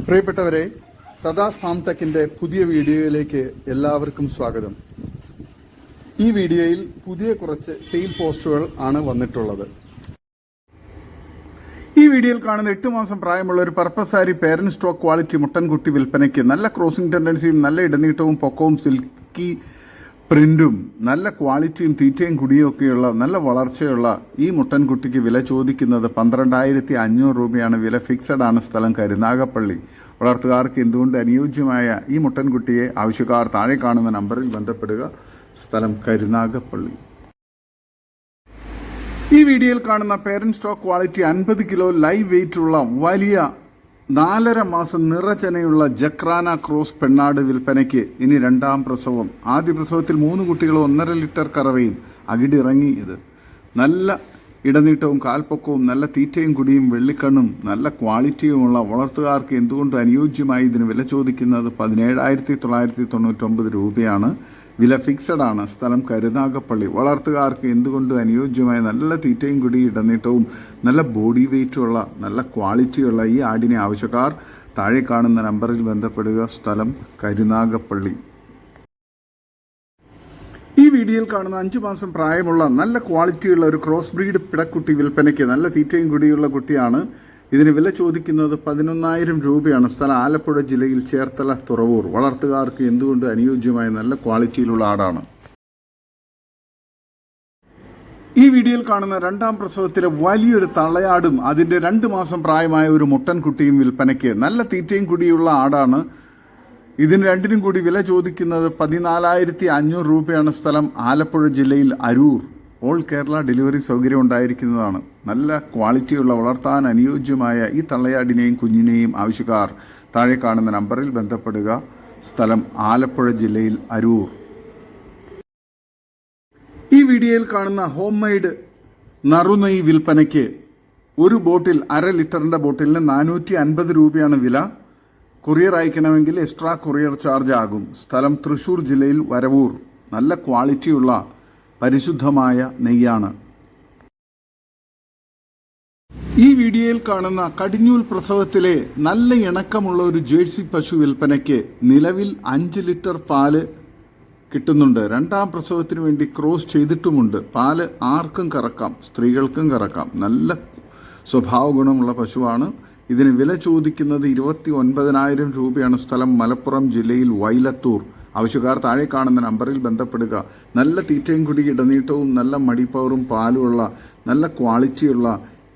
പ്രിയപ്പെട്ടവരെ, സദാസ് ഫാം ടെക്കിന്റെ പുതിയ വീഡിയോയിലേക്ക് എല്ലാവർക്കും സ്വാഗതം. ഈ വീഡിയോയിൽ പുതിയ കുറച്ച് സെയിൽ പോസ്റ്റുകൾ ആണ് വന്നിട്ടുള്ളത്. ഈ വീഡിയോയിൽ കാണുന്ന 8 മാസം പ്രായമുള്ള ഒരു പർപ്പസാരി പേരന്റ് സ്റ്റോക്ക് ക്വാളിറ്റി മുട്ടൻകുട്ടി വിൽപ്പനയ്ക്ക്. നല്ല ക്രോസിംഗ് ടെൻഡൻസിയും നല്ല ഇടനീട്ടവും പൊക്കവും സിൽക്കി പ്രിന്റും നല്ല ക്വാളിറ്റിയും തീറ്റയും കുടിയും ഒക്കെയുള്ള നല്ല വളർച്ചയുള്ള ഈ മുട്ടൻകുട്ടിക്ക് വില ചോദിക്കുന്നത് 12,500 രൂപയാണ്. വില ഫിക്സഡ് ആണ്. സ്ഥലം കരുനാഗപ്പള്ളി. വളർത്തുകാർക്ക് എന്തുകൊണ്ട് അനുയോജ്യമായ ഈ മുട്ടൻകുട്ടിയെ ആവശ്യക്കാർ താഴെ കാണുന്ന നമ്പറിൽ ബന്ധപ്പെടുക. സ്ഥലം കരുനാഗപ്പള്ളി. ഈ വീഡിയോയിൽ കാണുന്ന parent stock quality 50 kilo live weight ഉള്ള വലിയ 4.5 മാസം നിറചനയുള്ള ജക്രാന ക്രോസ് പെണ്ണാട് വിൽപ്പനയ്ക്ക്. ഇനി 2ാം പ്രസവം. ആദ്യ പ്രസവത്തിൽ 3 കുട്ടികളും 1.5 ലിറ്റർ കറവയും അകിടിറങ്ങി. ഇത് നല്ല ഇടനീട്ടവും കാൽപ്പൊക്കവും നല്ല തീറ്റയും കുടിയും വെള്ളിക്കണ്ണും നല്ല ക്വാളിറ്റിയുമുള്ള വളർത്തുകാർക്ക് എന്തുകൊണ്ട് അനുയോജ്യമായി ഇതിന് വില ചോദിക്കുന്നത് 17,999 രൂപയാണ്. വില ഫിക്സഡ് ആണ്. സ്ഥലം കരുനാഗപ്പള്ളി. വളർത്തുകാർക്ക് എന്തുകൊണ്ട് അനുയോജ്യമായ നല്ല തീറ്റയും കുടിയും ഇടനീട്ടവും നല്ല ബോഡി വെയ്റ്റുള്ള നല്ല ക്വാളിറ്റിയുള്ള ഈ ആടിനെ ആവശ്യക്കാർ താഴെ കാണുന്ന നമ്പറിൽ ബന്ധപ്പെടുക. സ്ഥലം കരുനാഗപ്പള്ളി. ഈ വീഡിയോയിൽ കാണുന്ന 5 മാസം പ്രായമുള്ള നല്ല ക്വാളിറ്റിയുള്ള ഒരു ക്രോസ് ബ്രീഡ് പിടക്കുട്ടി വിൽപ്പനയ്ക്ക്. നല്ല തീറ്റയും കുടിയുള്ള കുട്ടിയാണ്. ഇതിന് വില ചോദിക്കുന്നത് 11,000 രൂപയാണ്. സ്ഥലം ആലപ്പുഴ ജില്ലയിൽ ചേർത്തല തുറവൂർ. വളർത്തുകാർക്ക് എന്തുകൊണ്ട് അനുയോജ്യമായ നല്ല ക്വാളിറ്റിയിലുള്ള ആടാണ്. ഈ വീഡിയോയിൽ കാണുന്ന 2ാം പ്രസവത്തിലെ വലിയൊരു തള്ളയാടും അതിന്റെ 2 മാസം പ്രായമായ ഒരു മുട്ടൻകുട്ടിയും വിൽപ്പനയ്ക്ക്. നല്ല തീറ്റയും കുടിയുള്ള ആടാണ്. ഇതിന് രണ്ടിനും കൂടി വില ചോദിക്കുന്നത് 14,500 രൂപയാണ്. സ്ഥലം ആലപ്പുഴ ജില്ലയിൽ അരൂർ. ഓൾ കേരള ഡെലിവറി സൗകര്യം ഉണ്ടായിരിക്കുന്നതാണ്. നല്ല ക്വാളിറ്റിയുള്ള വളർത്താൻ അനുയോജ്യമായ ഈ തള്ളയാടിനെയും കുഞ്ഞിനെയും ആവശ്യക്കാർ താഴെ കാണുന്ന നമ്പറിൽ ബന്ധപ്പെടുക. സ്ഥലം ആലപ്പുഴ ജില്ലയിൽ അരൂർ. ഈ വീഡിയോയിൽ കാണുന്ന ഹോം മെയ്ഡ് നറുനെയ് വിൽപ്പനയ്ക്ക്. ഒരു ബോട്ടിൽ 1/2 ലിറ്ററിന്റെ ബോട്ടിലിന് 450 രൂപയാണ് വില. കൊറിയർ അയക്കണമെങ്കിൽ എക്സ്ട്രാ കൊറിയർ ചാർജ് ആകും. സ്ഥലം തൃശൂർ ജില്ലയിൽ വരവൂർ. നല്ല ക്വാളിറ്റിയുള്ള പരിശുദ്ധമായ നെയ്യാണ്. ഈ വീഡിയോയിൽ കാണുന്ന കടിഞ്ഞൂൽ പ്രസവത്തിലെ നല്ല ഇണക്കമുള്ള ഒരു ജേഴ്സി പശു വിൽപ്പനയ്ക്ക്. നിലവിൽ 5 ലിറ്റർ പാല് കിട്ടുന്നുണ്ട്. 2ാം പ്രസവത്തിന് വേണ്ടി ക്രോസ് ചെയ്തിട്ടുമുണ്ട്. പാല് ആർക്കും കറക്കാം, സ്ത്രീകൾക്കും കറക്കാം. നല്ല സ്വഭാവ ഗുണമുള്ള പശുവാണ്. ഇതിന് വില ചോദിക്കുന്നത് 29,000 രൂപയാണ്. സ്ഥലം മലപ്പുറം ജില്ലയിൽ വൈലത്തൂർ. ആവശ്യക്കാർ താഴെ കാണുന്ന നമ്പറിൽ ബന്ധപ്പെടുക. നല്ല തീറ്റയും കുടി ഇടനീട്ടവും നല്ല മടിപ്പവറും പാലുമുള്ള നല്ല ക്വാളിറ്റിയുള്ള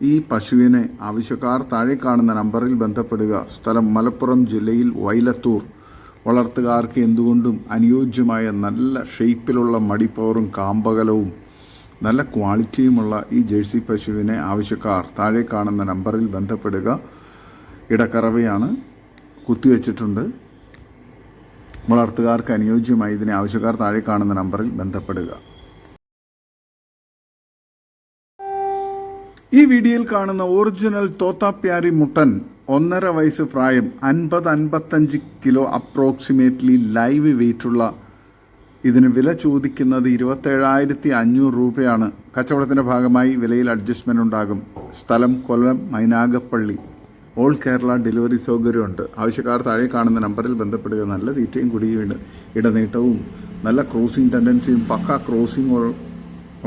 ഈ പശുവിനെ ആവശ്യക്കാർ താഴെ കാണുന്ന നമ്പറിൽ ബന്ധപ്പെടുക. സ്ഥലം മലപ്പുറം ജില്ലയിൽ വൈലത്തൂർ. വളർത്തുകാർക്ക് എന്തുകൊണ്ടും അനുയോജ്യമായ നല്ല ഷേപ്പിലുള്ള മടിപ്പവറും കാമ്പകലവും നല്ല ക്വാളിറ്റിയുമുള്ള ഈ ജേഴ്സി പശുവിനെ ആവശ്യക്കാർ താഴെ കാണുന്ന നമ്പറിൽ ബന്ധപ്പെടുക. ഇടക്കറവയാണ്, കുത്തിവെച്ചിട്ടുണ്ട്. വളർത്തുകാർക്ക് അനുയോജ്യമായി ഇതിനെ ആവശ്യക്കാർ താഴെ കാണുന്ന നമ്പറിൽ ബന്ധപ്പെടുക. ഈ വീഡിയോയിൽ കാണുന്ന ഒറിജിനൽ തോത്താപ്യാരി മുട്ടൻ 1.5 വയസ്സ് പ്രായം 50-55 കിലോ അപ്രോക്സിമേറ്റ്ലി ലൈവ് വെയിറ്റുള്ള ഇതിന് വില ചോദിക്കുന്നത് 27,500 രൂപയാണ്. കച്ചവടത്തിന്റെ ഭാഗമായി വിലയിൽ അഡ്ജസ്റ്റ്മെന്റ് ഉണ്ടാകും. സ്ഥലം കൊല്ലം മൈനാഗപ്പള്ളി. ഓൾ കേരള ഡെലിവറി സൗകര്യമുണ്ട്. ആവശ്യക്കാർ താഴെ കാണുന്ന നമ്പറിൽ ബന്ധപ്പെടുക. നല്ല തീറ്റയും കുടിയും ഇടനീട്ടവും നല്ല ക്രോസിംഗ് ടെൻഡൻസിയും പക്ക ക്രോസിംഗ്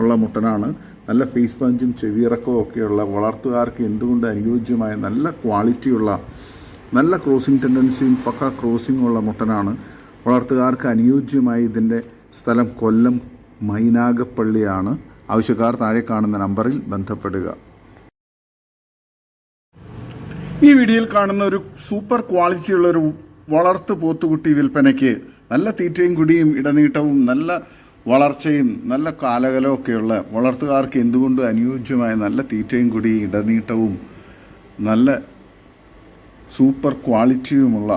ഉള്ള മുട്ടനാണ്. നല്ല ഫേസ് പഞ്ചും ചെവിയിറക്കവും ഒക്കെയുള്ള വളർത്തുകാർക്ക് എന്തുകൊണ്ട് അനുയോജ്യമായ നല്ല ക്വാളിറ്റിയുള്ള നല്ല ക്രോസിംഗ് ടെൻഡൻസിയും പക്ക ക്രോസിംഗ് ഉള്ള മുട്ടനാണ്. വളർത്തുകാർക്ക് അനുയോജ്യമായി ഇതിൻ്റെ സ്ഥലം കൊല്ലം മൈനാഗപ്പള്ളിയാണ്. ആവശ്യക്കാർ താഴെ കാണുന്ന നമ്പറിൽ ബന്ധപ്പെടുക. ഈ വീഡിയോയിൽ കാണുന്ന ഒരു സൂപ്പർ ക്വാളിറ്റിയുള്ള ഒരു വളർത്തു പോത്തുകുട്ടി വിൽപ്പനയ്ക്ക്. നല്ല തീറ്റയും കുടിയും ഇടനീട്ടവും നല്ല വളർച്ചയും നല്ല കാലകലവും ഒക്കെയുള്ള വളർത്തുകാർക്ക് എന്തുകൊണ്ടും അനുയോജ്യമായ നല്ല തീറ്റയും കുടിയും ഇടനീട്ടവും നല്ല സൂപ്പർ ക്വാളിറ്റിയുമുള്ള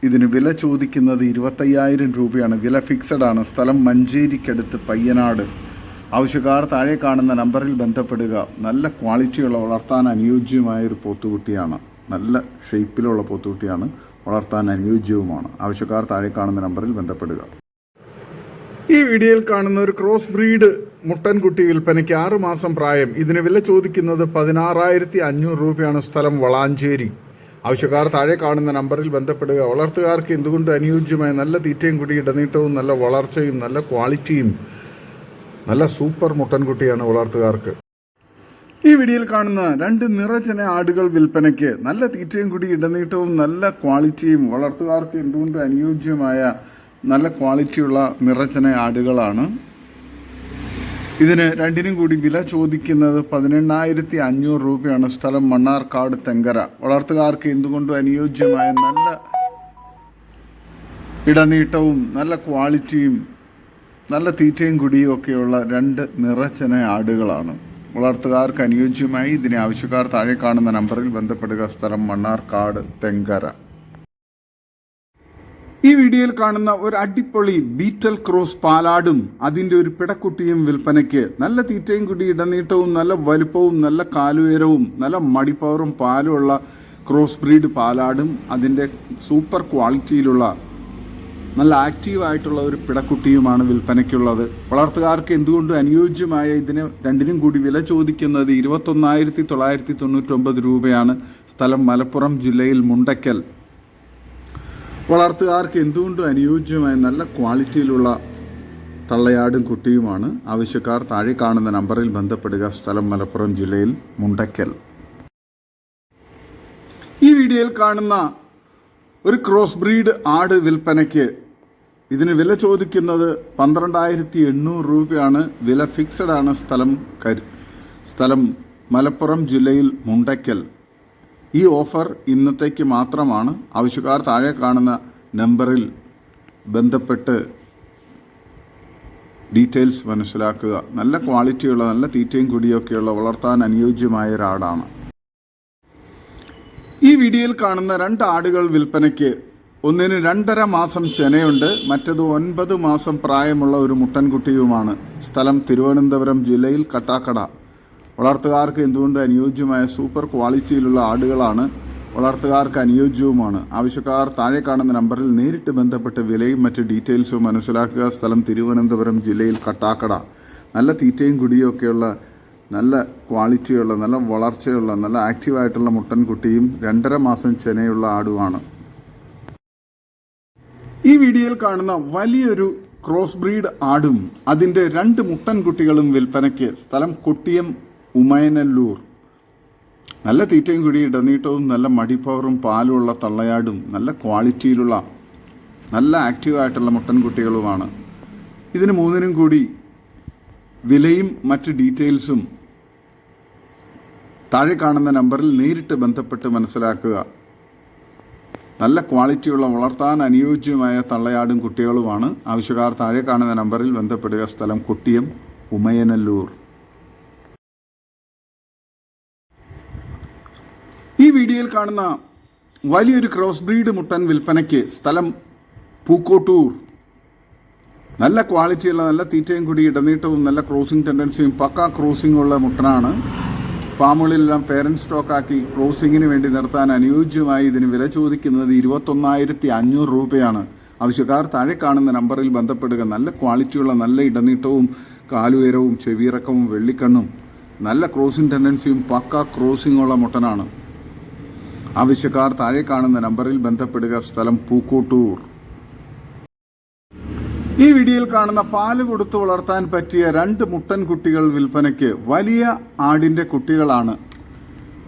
ഇതിന് വില ചോദിക്കുന്നത് 25,000 രൂപയാണ്. വില ഫിക്സഡ് ആണ്. സ്ഥലം മഞ്ചേരിക്കടുത്ത് പയ്യനാട്. ആവശ്യക്കാർ താഴെ കാണുന്ന നമ്പറിൽ ബന്ധപ്പെടുക. നല്ല ക്വാളിറ്റിയുള്ള വളർത്താൻ അനുയോജ്യമായൊരു പോത്തുകുട്ടിയാണ്. നല്ല ഷേപ്പിലുള്ള പോത്തുകുട്ടിയാണ്. വളർത്താൻ അനുയോജ്യവുമാണ്. ആവശ്യക്കാർ താഴെ കാണുന്ന നമ്പറിൽ ബന്ധപ്പെടുക. ഈ വീഡിയോയിൽ കാണുന്ന ഒരു ക്രോസ് ബ്രീഡ് മുട്ടൻകുട്ടി വിൽപ്പനയ്ക്ക് 6 മാസം പ്രായം. ഇതിന് വില ചോദിക്കുന്നത് 16,500 രൂപയാണ്. സ്ഥലം വളാഞ്ചേരി. ആവശ്യക്കാർ താഴെ കാണുന്ന നമ്പറിൽ ബന്ധപ്പെടുക. വളർത്തുകാർക്ക് എന്തുകൊണ്ട് അനുയോജ്യമായ നല്ല തീറ്റയും കൂടി ഇടനീട്ടവും നല്ല വളർച്ചയും നല്ല ക്വാളിറ്റിയും നല്ല സൂപ്പർ മുട്ടൻകുട്ടിയാണ് വളർത്തുകാർക്ക്. ഈ വീഡിയോയിൽ കാണുന്ന 2 നിറചന ആടുകൾ വിൽപ്പനയ്ക്ക് നല്ല തീറ്റയും കൂടി ഇടനീട്ടവും നല്ല ക്വാളിറ്റിയും വളർത്തുകാർക്ക് എന്തുകൊണ്ട് അനുയോജ്യമായ നല്ല ക്വാളിറ്റിയുള്ള നിറചന ആടുകളാണ്. ഇതിന് രണ്ടിനും കൂടി വില ചോദിക്കുന്നത് 18,500 രൂപയാണ്. സ്ഥലം മണ്ണാർക്കാട് തെങ്കര. വളർത്തുകാർക്ക് എന്തുകൊണ്ടും അനുയോജ്യമായ നല്ല ഇടനീട്ടവും നല്ല ക്വാളിറ്റിയും നല്ല തീറ്റയും കുടിയും ഒക്കെയുള്ള 2 നിറചന ആടുകളാണ്. വളർത്തുകാർക്ക് അനുയോജ്യമായി ഇതിനെ ആവശ്യക്കാർ താഴെ കാണുന്ന നമ്പറിൽ ബന്ധപ്പെടുക. സ്ഥലം മണ്ണാർക്കാട് തെങ്കര. ഈ വീഡിയോയിൽ കാണുന്ന ഒരു അടിപൊളി ബീറ്റൽ ക്രോസ് പാലാടും അതിൻ്റെ ഒരു പിടക്കുട്ടിയും വിൽപ്പനയ്ക്ക്. നല്ല തീറ്റയും കൂടി ഇടനീട്ടവും നല്ല വലുപ്പവും നല്ല കാലുയരവും നല്ല മടിപ്പവറും പാലുമുള്ള ക്രോസ് ബ്രീഡ് പാലാടും അതിൻ്റെ സൂപ്പർ ക്വാളിറ്റിയിലുള്ള നല്ല ആക്റ്റീവായിട്ടുള്ള ഒരു പിടക്കുട്ടിയുമാണ് വിൽപ്പനയ്ക്കുള്ളത്. വളർത്തുകാർക്ക് എന്തുകൊണ്ടും അനുയോജ്യമായ ഇതിന് രണ്ടിനും കൂടി വില ചോദിക്കുന്നത് 21,999 രൂപയാണ്. സ്ഥലം മലപ്പുറം ജില്ലയിൽ മുണ്ടക്കൽ. വളർത്തുകാർക്ക് എന്തുകൊണ്ടും അനുയോജ്യമായ നല്ല ക്വാളിറ്റിയിലുള്ള തള്ളയാടും കുട്ടിയുമാണ്. ആവശ്യക്കാർ താഴെ കാണുന്ന നമ്പറിൽ ബന്ധപ്പെടുക. സ്ഥലം മലപ്പുറം ജില്ലയിൽ മുണ്ടക്കൽ. ഈ വീഡിയോയിൽ കാണുന്ന ഒരു ക്രോസ് ബ്രീഡ് ആട് വിൽപ്പനയ്ക്ക്. ഇതിന് വില ചോദിക്കുന്നത് 12,800 രൂപയാണ്. വില ഫിക്സഡ് ആണ്. സ്ഥലം മലപ്പുറം ജില്ലയിൽ മുണ്ടക്കൽ. ഈ ഓഫർ ഇന്നത്തേക്ക് മാത്രമാണ്. ആവശ്യക്കാർ താഴെ കാണുന്ന നമ്പറിൽ ബന്ധപ്പെട്ട് ഡീറ്റെയിൽസ് മനസ്സിലാക്കുക. നല്ല ക്വാളിറ്റിയുള്ള നല്ല തീറ്റയും കുടിയൊക്കെയുള്ള വളർത്താൻ അനുയോജ്യമായ ഒരാടാണ്. ഈ വീഡിയോയിൽ കാണുന്ന 2 ആടുകൾ വിൽപ്പനയ്ക്ക്. ഒന്നിന് 2.5 മാസം ചെനയുണ്ട്, മറ്റത് 9 മാസം പ്രായമുള്ള ഒരു മുട്ടൻകുട്ടിയുമാണ്. സ്ഥലം തിരുവനന്തപുരം ജില്ലയിൽ കട്ടാക്കട. വളർത്തുകാർക്ക് എന്തുകൊണ്ട് അനുയോജ്യമായ സൂപ്പർ ക്വാളിറ്റിയിലുള്ള ആടുകളാണ്. വളർത്തുകാർക്ക് അനുയോജ്യവുമാണ്. ആവശ്യക്കാർ താഴെ കാണുന്ന നമ്പറിൽ നേരിട്ട് ബന്ധപ്പെട്ട് വിലയും മറ്റ് ഡീറ്റെയിൽസും മനസ്സിലാക്കുക. സ്ഥലം തിരുവനന്തപുരം ജില്ലയിൽ കട്ടാക്കട. നല്ല തീറ്റയും കുടിയും ഒക്കെയുള്ള നല്ല ക്വാളിറ്റിയുള്ള നല്ല വളർച്ചയുള്ള നല്ല ആക്റ്റീവായിട്ടുള്ള മുട്ടൻകുട്ടിയും 2.5 മാസം ചെനയുള്ള ആടുമാണ്. ഈ വീഡിയോയിൽ കാണുന്ന വലിയൊരു ക്രോസ് ബ്രീഡ് ആടും അതിൻ്റെ 2 മുട്ടൻകുട്ടികളും വിൽപ്പനയ്ക്ക്. സ്ഥലം കൊട്ടിയം ഉമയനല്ലൂർ. നല്ല തീറ്റയും കൂടി ഇടനീട്ടവും നല്ല മടിപ്പവറും പാലുമുള്ള തള്ളയാടും നല്ല ക്വാളിറ്റിയിലുള്ള നല്ല ആക്റ്റീവായിട്ടുള്ള മുട്ടൻകുട്ടികളുമാണ്. ഇതിന് 3നും കൂടി വിലയും മറ്റ് ഡീറ്റെയിൽസും താഴെ കാണുന്ന നമ്പറിൽ നേരിട്ട് ബന്ധപ്പെട്ട് മനസ്സിലാക്കുക. നല്ല ക്വാളിറ്റിയുള്ള വളർത്താൻ അനുയോജ്യമായ തള്ളയാടും കുട്ടികളുമാണ്. ആവശ്യക്കാർ താഴെ കാണുന്ന നമ്പറിൽ ബന്ധപ്പെടുക. സ്ഥലം കൊട്ടിയം ഉമയനല്ലൂർ. ഈ വീഡിയോയിൽ കാണുന്ന വലിയൊരു ക്രോസ് ബ്രീഡ് മുട്ടൻ വിൽപ്പനയ്ക്ക്. സ്ഥലം പൂക്കോട്ടൂർ. നല്ല ക്വാളിറ്റിയുള്ള നല്ല തീറ്റയും കൂടി ഇടനീട്ടവും നല്ല ക്രോസിംഗ് ടെൻഡൻസിയും പക്ക ക്രോസിംഗ് ഉള്ള മുട്ടനാണ്. ഫാമുകളിലെല്ലാം പേരൻറ് സ്റ്റോക്കാക്കി ക്രോസിങ്ങിന് വേണ്ടി നിർത്താൻ അനുയോജ്യമായി ഇതിന് വില ചോദിക്കുന്നത് 21,500 രൂപയാണ്. ആവശ്യക്കാർ താഴെ കാണുന്ന നമ്പറിൽ ബന്ധപ്പെടുക. നല്ല ക്വാളിറ്റിയുള്ള നല്ല ഇടനീട്ടവും കാലുയരവും ചെവിയിറക്കവും വെള്ളിക്കണ്ണും നല്ല ക്രോസിംഗ് ടെൻഡൻസിയും പക്ക ക്രോസിംഗുള്ള മുട്ടനാണ്. ആവശ്യക്കാർ താഴെ കാണുന്ന നമ്പറിൽ ബന്ധപ്പെടുക. സ്ഥലം പൂക്കോട്ടൂർ. ഈ വീഡിയോയിൽ കാണുന്ന പാല് കൊടുത്ത് വളർത്താൻ പറ്റിയ 2 മുട്ടൻകുട്ടികൾ വിൽപ്പനയ്ക്ക്. വലിയ ആടിൻ്റെ കുട്ടികളാണ്.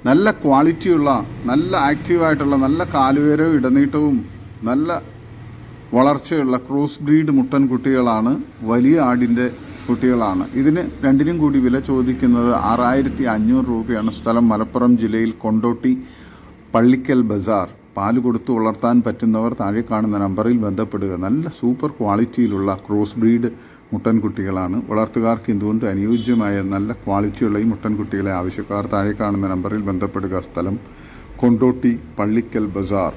നല്ല ക്വാളിറ്റിയുള്ള നല്ല ആക്റ്റീവായിട്ടുള്ള നല്ല കാലുയരവും ഇടനീട്ടവും നല്ല വളർച്ചയുള്ള ക്രോസ് ബ്രീഡ് മുട്ടൻകുട്ടികളാണ്. വലിയ ആടിൻ്റെ കുട്ടികളാണ്. ഇതിന് രണ്ടിനും കൂടി വില ചോദിക്കുന്നത് 6,500 രൂപയാണ്. സ്ഥലം മലപ്പുറം ജില്ലയിൽ കൊണ്ടോട്ടി പള്ളിക്കൽ ബസാർ. പാല് കൊടുത്തു വളർത്താൻ പറ്റുന്നവർ താഴെ കാണുന്ന നമ്പറിൽ ബന്ധപ്പെടുക. നല്ല സൂപ്പർ ക്വാളിറ്റിയിലുള്ള ക്രോസ് ബ്രീഡ് മുട്ടൻകുട്ടികളാണ്. വളർത്തുകാർക്ക് എന്തുകൊണ്ട് അനുയോജ്യമായ നല്ല ക്വാളിറ്റിയുള്ള ഈ മുട്ടൻകുട്ടികളെ ആവശ്യക്കാർ താഴെ കാണുന്ന നമ്പറിൽ ബന്ധപ്പെടുക. സ്ഥലം കൊണ്ടോട്ടി പള്ളിക്കൽ ബസാർ.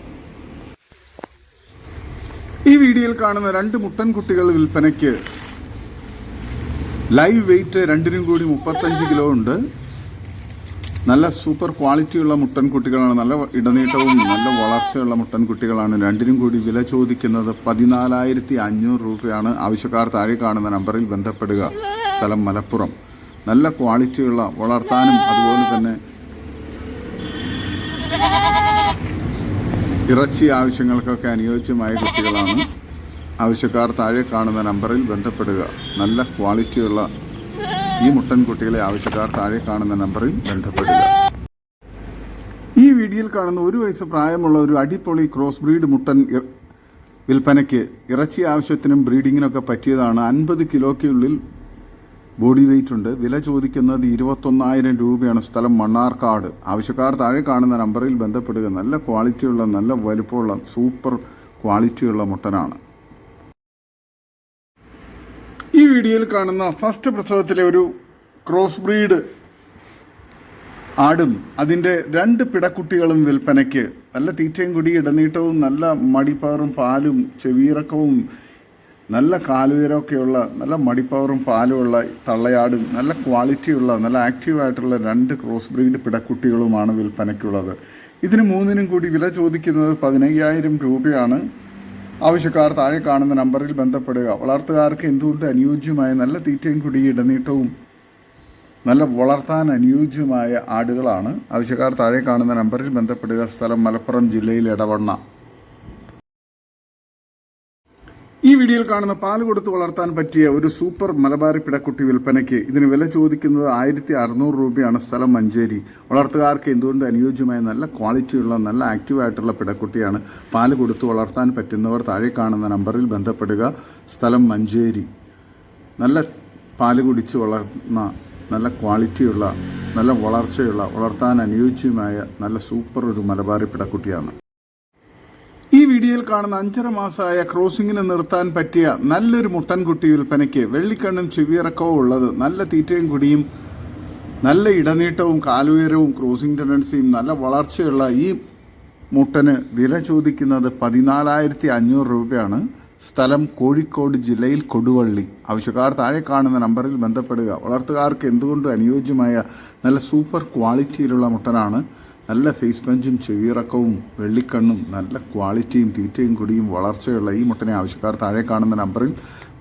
ഈ വീഡിയോയിൽ കാണുന്ന 2 മുട്ടൻകുട്ടികൾ വിൽപ്പനയ്ക്ക്. ലൈവ് വെയിറ്റ് രണ്ടിനും കൂടി 35 കിലോ ഉണ്ട്. നല്ല സൂപ്പർ ക്വാളിറ്റിയുള്ള മുട്ടൻകുട്ടികളാണ്. നല്ല ഇടനീട്ടവും നല്ല വളർച്ച വളർച്ചയുള്ള മുട്ടൻകുട്ടികളാണ്. രണ്ടിനും കൂടി വില ചോദിക്കുന്നത് 14,500 രൂപയാണ്. ആവശ്യക്കാർ താഴെ കാണുന്ന നമ്പറിൽ ബന്ധപ്പെടുക. സ്ഥലം മലപ്പുറം. നല്ല ക്വാളിറ്റിയുള്ള, വളർത്താനും അതുപോലെ തന്നെ ഇറച്ചി ആവശ്യങ്ങൾക്കൊക്കെ അനുയോജ്യമായ കുട്ടികളാണ്. ആവശ്യക്കാർ താഴെ കാണുന്ന നമ്പറിൽ ബന്ധപ്പെടുക. നല്ല ക്വാളിറ്റിയുള്ള ഈ മുട്ടൻകുട്ടികളെ ആവശ്യക്കാർ താഴെ കാണുന്ന നമ്പറിൽ ബന്ധപ്പെടുക. ഈ വീഡിയോയിൽ കാണുന്ന 1 വയസ്സ് പ്രായമുള്ള ഒരു അടിപൊളി ക്രോസ് ബ്രീഡ് മുട്ടൻ വിൽപ്പനയ്ക്ക്. ഇറച്ചി ആവശ്യത്തിനും ബ്രീഡിങ്ങിനൊക്കെ പറ്റിയതാണ്. 50 കിലോയ്ക്കുള്ളിൽ ബോഡി വെയിറ്റ് ഉണ്ട്. വില ചോദിക്കുന്നത് 21,000 രൂപയാണ്. സ്ഥലം മണ്ണാർക്കാട്. ആവശ്യക്കാർ താഴെ കാണുന്ന നമ്പറിൽ ബന്ധപ്പെടുക. നല്ല ക്വാളിറ്റിയുള്ള, നല്ല വലുപ്പമുള്ള, സൂപ്പർ ക്വാളിറ്റിയുള്ള മുട്ടനാണ്. ഈ വീഡിയോയിൽ കാണുന്ന ഫസ്റ്റ് പ്രസവത്തിലെ ഒരു ക്രോസ് ബ്രീഡ് ആടും അതിൻ്റെ 2 പിടക്കുട്ടികളും വിൽപ്പനയ്ക്ക്. നല്ല തീറ്റയും കുടി, ഇടനീട്ടവും, നല്ല മടിപ്പവറും പാലും ചെവിയിറക്കവും നല്ല കാലുയരമൊക്കെയുള്ള, നല്ല മടിപ്പവറും പാലുമുള്ള തള്ളയാടും, നല്ല ക്വാളിറ്റിയുള്ള, നല്ല ആക്റ്റീവായിട്ടുള്ള 2 ക്രോസ് ബ്രീഡ് പിടക്കുട്ടികളുമാണ് വിൽപ്പനയ്ക്കുള്ളത്. ഇതിന് 3നും കൂടി വില ചോദിക്കുന്നത് 15,000 രൂപയാണ്. ആവശ്യക്കാർ താഴെ കാണുന്ന നമ്പറിൽ ബന്ധപ്പെടുക. വളർത്തുകാർക്ക് എന്തുകൊണ്ട് അനുയോജ്യമായ നല്ല തീറ്റയും കുടി, ഇടനീട്ടവും, നല്ല വളർത്താൻ അനുയോജ്യമായ ആടുകളാണ്. ആവശ്യക്കാർ താഴെ കാണുന്ന നമ്പറിൽ ബന്ധപ്പെടുക. സ്ഥലം മലപ്പുറം ജില്ലയിൽ എടവണ്ണ. ഈ വീഡിയോയിൽ കാണുന്ന പാൽ കൊടുത്ത് വളർത്താൻ പറ്റിയ ഒരു സൂപ്പർ മലബാറി പിടക്കുട്ടി വിൽപ്പനയ്ക്ക്. ഇതിന് വില ചോദിക്കുന്നത് 1,600 രൂപയാണ്. സ്ഥലം മഞ്ചേരി. വളർത്തുകാർക്ക് എന്തുകൊണ്ട് അനുയോജ്യമായ നല്ല ക്വാളിറ്റിയുള്ള, നല്ല ആക്റ്റീവായിട്ടുള്ള പിടക്കുട്ടിയാണ്. പാൽ കൊടുത്ത് വളർത്താൻ പറ്റുന്നവർ താഴെ കാണുന്ന നമ്പറിൽ ബന്ധപ്പെടുക. സ്ഥലം മഞ്ചേരി. നല്ല പാൽ കുടിച്ച് വളർന്ന, നല്ല ക്വാളിറ്റിയുള്ള, നല്ല വളർച്ചയുള്ള, വളർത്താൻ അനുയോജ്യമായ നല്ല സൂപ്പർ ഒരു മലബാറി പിടക്കുട്ടിയാണ്. ഈ വീഡിയോയിൽ കാണുന്ന 5.5 മാസമായ ക്രോസിങ്ങിന് നിർത്താൻ പറ്റിയ നല്ലൊരു മുട്ടൻകുട്ടി വിൽപ്പനയ്ക്ക്. വെള്ളിക്കണ്ണും ചെവിയിറക്കവും ഉള്ളത്, നല്ല തീറ്റയും കുടിയും, നല്ല ഇടനീട്ടവും കാലുയരവും ക്രോസിംഗ് ടെൻഡൻസിയും, നല്ല വളർച്ചയുള്ള ഈ മുട്ടന് വില ചോദിക്കുന്നത് 14,500 രൂപയാണ്. സ്ഥലം കോഴിക്കോട് ജില്ലയിൽ കൊടുവള്ളി. ആവശ്യക്കാർ താഴെ കാണുന്ന നമ്പറിൽ ബന്ധപ്പെടുക. വളർത്തുകാർക്ക് എന്തുകൊണ്ടും അനുയോജ്യമായ നല്ല സൂപ്പർ ക്വാളിറ്റിയിലുള്ള മുട്ടനാണ്. നല്ല ഫേസ് പഞ്ചും ചെവിയിറക്കവും വെള്ളിക്കണ്ണും നല്ല ക്വാളിറ്റിയും തീറ്റയും കുടിയും വളർച്ചയുള്ള ഈ മുട്ടനെ ആവശ്യക്കാർ താഴെ കാണുന്ന നമ്പറിൽ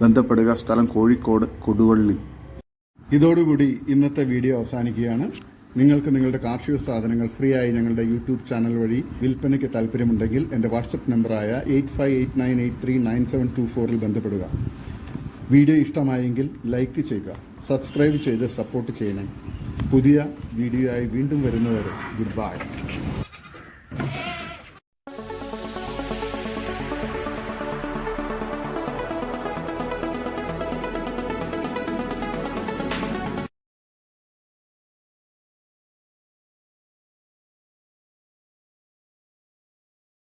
ബന്ധപ്പെടുക. സ്ഥലം കോഴിക്കോട് കൊടുവള്ളി. ഇതോടുകൂടി ഇന്നത്തെ വീഡിയോ അവസാനിക്കുകയാണ്. നിങ്ങൾക്ക് നിങ്ങളുടെ കാർഷിക സാധനങ്ങൾ ഫ്രീ ആയി ഞങ്ങളുടെ യൂട്യൂബ് ചാനൽ വഴി വിൽപ്പനയ്ക്ക് താല്പര്യമുണ്ടെങ്കിൽ എൻ്റെ വാട്സപ്പ് നമ്പറായ 8589839724 ബന്ധപ്പെടുക. വീഡിയോ ഇഷ്ടമായെങ്കിൽ ലൈക്ക് ചെയ്യുക, സബ്സ്ക്രൈബ് ചെയ്ത് സപ്പോർട്ട് ചെയ്യണേ. പുതിയ വീഡിയോ ആയി വീണ്ടും വരുന്നവരെ ഗുഡ് ബൈ.